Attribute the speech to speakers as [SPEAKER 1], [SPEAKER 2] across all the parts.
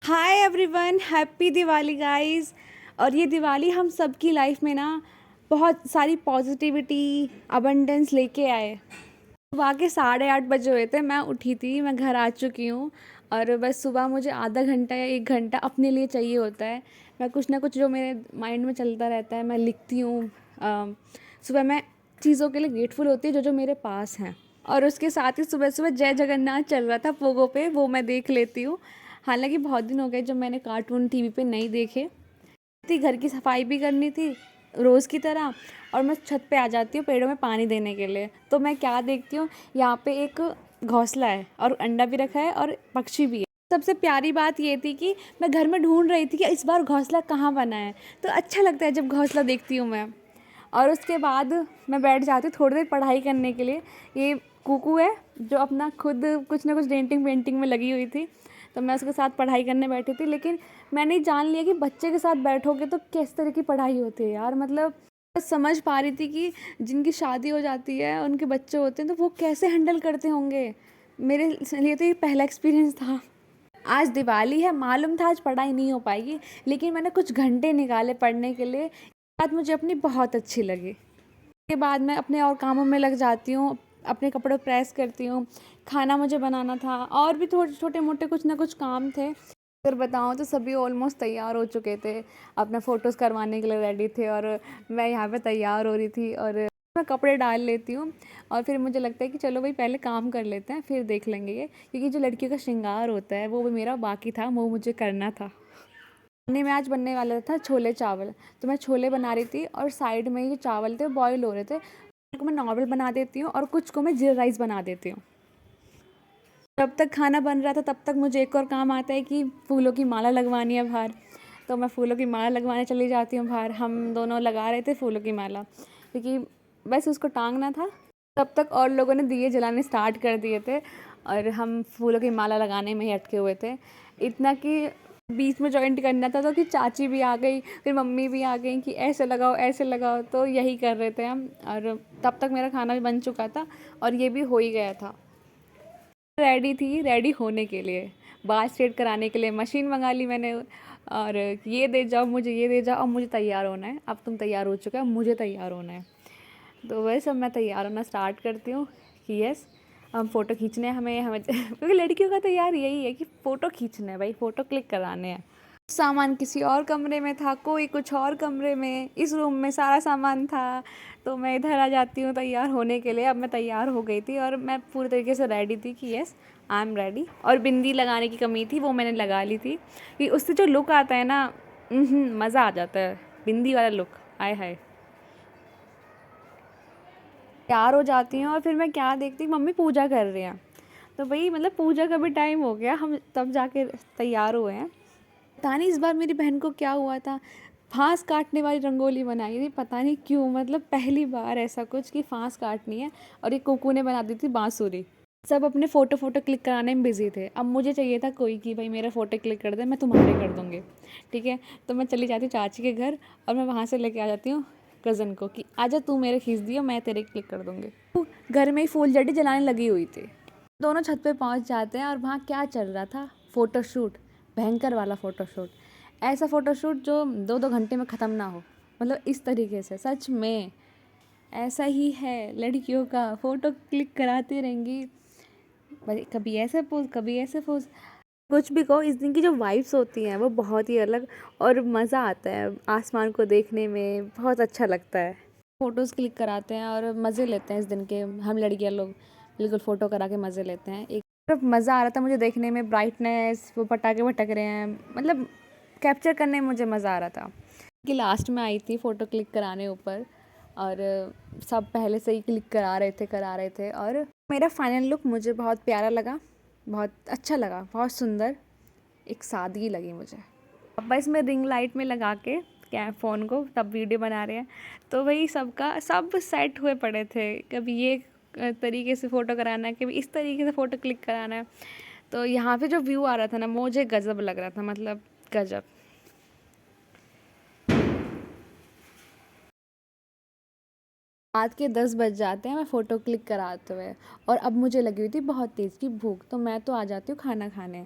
[SPEAKER 1] Hi everyone, happy Diwali guys. और ये दिवाली हम सबकी लाइफ में ना बहुत सारी पॉजिटिविटी अबंडेंस लेके आए। सुबह के 8:30 बजे हुए थे, मैं उठी थी, मैं घर आ चुकी हूँ। और बस सुबह मुझे आधा घंटा या 1 घंटा अपने लिए चाहिए होता है। मैं कुछ ना कुछ जो मेरे माइंड में चलता रहता है मैं लिखती हूँ। सुबह मैं चीज़ों के लिए ग्रेटफुल होती है जो जो मेरे पास हैं। और उसके साथ ही सुबह सुबह जय जगन्नाथ चल रहा था पोगो पे, वो मैं देख लेती हूँ। हालांकि बहुत दिन हो गए जब मैंने कार्टून टीवी पे नहीं देखे थी। घर की सफाई भी करनी थी रोज़ की तरह, और मैं छत पे आ जाती हूँ पेड़ों में पानी देने के लिए। तो मैं क्या देखती हूँ, यहाँ पे एक घोंसला है और अंडा भी रखा है और पक्षी भी है। सबसे प्यारी बात ये थी कि मैं घर में ढूंढ रही थी कि इस बार घोंसला कहाँ बना है। तो अच्छा लगता है जब घोंसला देखती हूँ मैं। और उसके बाद मैं बैठ जाती हूँ थोड़ी देर पढ़ाई करने के लिए। ये कुकू है जो अपना खुद कुछ ना कुछ डेंटिंग पेंटिंग में लगी हुई थी, तो मैं उसके साथ पढ़ाई करने बैठी थी। लेकिन मैंने जान लिया कि बच्चे के साथ बैठोगे तो किस तरह की पढ़ाई होती है यार। मतलब समझ पा रही थी कि जिनकी शादी हो जाती है उनके बच्चे होते हैं तो वो कैसे हैंडल करते होंगे। मेरे लिए तो ये पहला एक्सपीरियंस था। आज दिवाली है, मालूम था आज पढ़ाई नहीं हो पाएगी, लेकिन मैंने कुछ घंटे निकाले पढ़ने के लिए। बात मुझे अपनी बहुत अच्छी लगी। के बाद मैं अपने और कामों में लग जाती हूँ, अपने कपड़े प्रेस करती हूँ। खाना मुझे बनाना था और भी थोड़े छोटे मोटे कुछ ना कुछ काम थे। अगर बताऊँ तो सभी ऑलमोस्ट तैयार हो चुके थे, अपना फ़ोटोज़ करवाने के लिए रेडी थे, और मैं यहाँ पे तैयार हो रही थी। और मैं कपड़े डाल लेती हूँ और फिर मुझे लगता है कि चलो भाई पहले काम कर लेते हैं फिर देख लेंगे ये, क्योंकि जो लड़कियों का श्रृंगार होता है वो भी मेरा बाकी था, वो मुझे करना था। खाने में आज बनने वाला था छोले चावल, तो मैं छोले बना रही थी और साइड में ये चावल थे बॉईल हो रहे थे। को मैं नॉर्मल बना देती हूँ और कुछ को मैं जीरा राइस बना देती हूँ। जब तक खाना बन रहा था तब तक मुझे एक और काम आता है कि फूलों की माला लगवानी है बाहर। तो मैं फूलों की माला लगवाने चली जाती हूँ बाहर। हम दोनों लगा रहे थे फूलों की माला, क्योंकि बस उसको टांगना था। तब तक और लोगों ने दिए जलाने स्टार्ट कर दिए थे और हम फूलों की माला लगाने में ही अटके हुए थे। इतना कि बीच में जॉइंट करना था तो कि चाची भी आ गई, फिर मम्मी भी आ गई कि ऐसे लगाओ ऐसे लगाओ, तो यही कर रहे थे हम। और तब तक मेरा खाना भी बन चुका था और ये भी हो ही गया था। रेडी थी, रेडी होने के लिए बाल स्ट्रेट कराने के लिए मशीन मंगा ली मैंने। और ये दे जाओ मुझे, ये दे जाओ, अब मुझे तैयार होना है। अब तुम तैयार हो चुका है, अब मुझे तैयार होना है। तो वैसे अब मैं तैयार होना स्टार्ट करती हूँ कि यस हम फ़ोटो खींचने हैं, हमें हमें क्योंकि लड़कियों का तो यार यही है कि फ़ोटो खींचना है भाई, फ़ोटो क्लिक कराने हैं। सामान किसी और कमरे में था, कोई कुछ और कमरे में, इस रूम में सारा सामान था। तो मैं इधर आ जाती हूँ तैयार होने के लिए। अब मैं तैयार हो गई थी और मैं पूरी तरीके से रेडी थी कि यस आई एम रेडी। और बिंदी लगाने की कमी थी, वो मैंने लगा ली थी कि उससे जो लुक आता है ना, मज़ा आ जाता है। बिंदी वाला लुक आय हाय। तैयार हो जाती हूँ और फिर मैं क्या देखती हूँ, मम्मी पूजा कर रही हैं। तो भाई मतलब पूजा का भी टाइम हो गया, हम तब जाके तैयार हुए हैं। पता नहीं इस बार मेरी बहन को क्या हुआ था, फांस काटने वाली रंगोली बनाई थी, पता नहीं क्यों। मतलब पहली बार ऐसा कुछ कि फांस काटनी है, और ये कुकू ने बना दी थी बांसुरी। सब अपने फ़ोटो क्लिक कराने में बिज़ी थे। अब मुझे चाहिए था कोई कि भाई मेरा फ़ोटो क्लिक कर दे, मैं तुम्हारे कर दूँगी, ठीक है। तो मैं चली जाती हूँ चाची के घर और मैं वहाँ से लेके आ जाती हूँ कज़न को कि आजा तू मेरे खींच दियो, मैं तेरे क्लिक कर दूँगी। वो घर में ही फूलझड़ी जलाने लगी हुई थी। दोनों छत पे पहुँच जाते हैं और वहाँ क्या चल रहा था, फ़ोटोशूट, भयंकर वाला फ़ोटोशूट। ऐसा फ़ोटोशूट जो 2-2 घंटे में ख़त्म ना हो। मतलब इस तरीके से सच में ऐसा ही है, लड़कियों का फ़ोटो क्लिक कराती रहेंगी भाई, कभी ऐसे पोज़ कभी ऐसे पोज़। कुछ भी कहो, इस दिन की जो वाइब्स होती हैं वो बहुत ही अलग, और मज़ा आता है आसमान को देखने में, बहुत अच्छा लगता है। फ़ोटोज़ क्लिक कराते हैं और मज़े लेते हैं इस दिन के, हम लड़कियां लोग बिल्कुल फ़ोटो करा के मज़े लेते हैं। एक तरफ मज़ा आ रहा था मुझे देखने में, ब्राइटनेस, वो पटाखे भटक रहे हैं, मतलब कैप्चर करने में मुझे मज़ा आ रहा था। कि लास्ट में आई थी फ़ोटो क्लिक कराने ऊपर, और सब पहले से ही क्लिक करा रहे थे। और मेरा फाइनल लुक मुझे बहुत प्यारा लगा, बहुत अच्छा लगा, बहुत सुंदर, एक सादगी लगी मुझे। पापा इसमें रिंग लाइट में लगा के क्या फ़ोन को तब वीडियो बना रहे हैं, तो वही सबका सब सेट हुए पड़े थे। कभी ये तरीके से फ़ोटो कराना है, कभी इस तरीके से फ़ोटो क्लिक कराना है। तो यहाँ पे जो व्यू आ रहा था ना, मुझे गज़ब लग रहा था, मतलब गज़ब। रात के 10 बज जाते हैं मैं फ़ोटो क्लिक कराते हुए, और अब मुझे लगी हुई थी बहुत तेज़ की भूख, तो मैं तो आ जाती हूँ खाना खाने।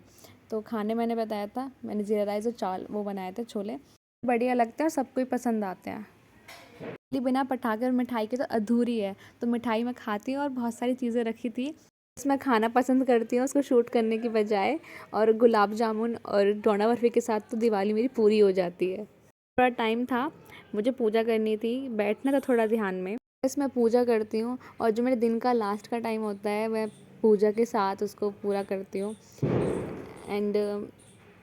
[SPEAKER 1] तो खाने मैंने बताया था, मैंने ज़ीरा राइस और वो बनाए थे छोले, बढ़िया लगते हैं और सबको ही पसंद आते हैं। दिवाली बिना पटाखे और मिठाई के तो अधूरी है। तो मिठाई मैं खाती हूँ और बहुत सारी चीज़ें रखी थी, मैं खाना पसंद करती हूँ उसको शूट करने की बजाय, और गुलाब जामुन और डोना बर्फ़ी के साथ तो दिवाली मेरी पूरी हो जाती है। थोड़ा टाइम था, मुझे पूजा करनी थी, बैठना था थोड़ा ध्यान में, बस मैं पूजा करती हूँ। और जो मेरे दिन का लास्ट का टाइम होता है मैं पूजा के साथ उसको पूरा करती हूँ। एंड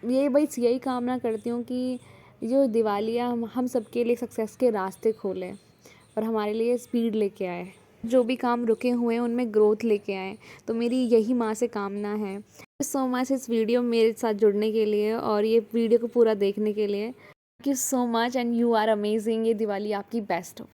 [SPEAKER 1] ये बस यही कामना करती हूँ कि जो दिवाली है हम सबके लिए सक्सेस के रास्ते खोलें और हमारे लिए स्पीड लेके आए, जो भी काम रुके हुए हैं उनमें ग्रोथ लेके आए। तो मेरी यही माँ से कामना है। सो मच इस वीडियो मेरे साथ जुड़ने के लिए और ये वीडियो को पूरा देखने के लिए। Thank you so much and you are amazing. ये दिवाली आपकी बेस्ट हो।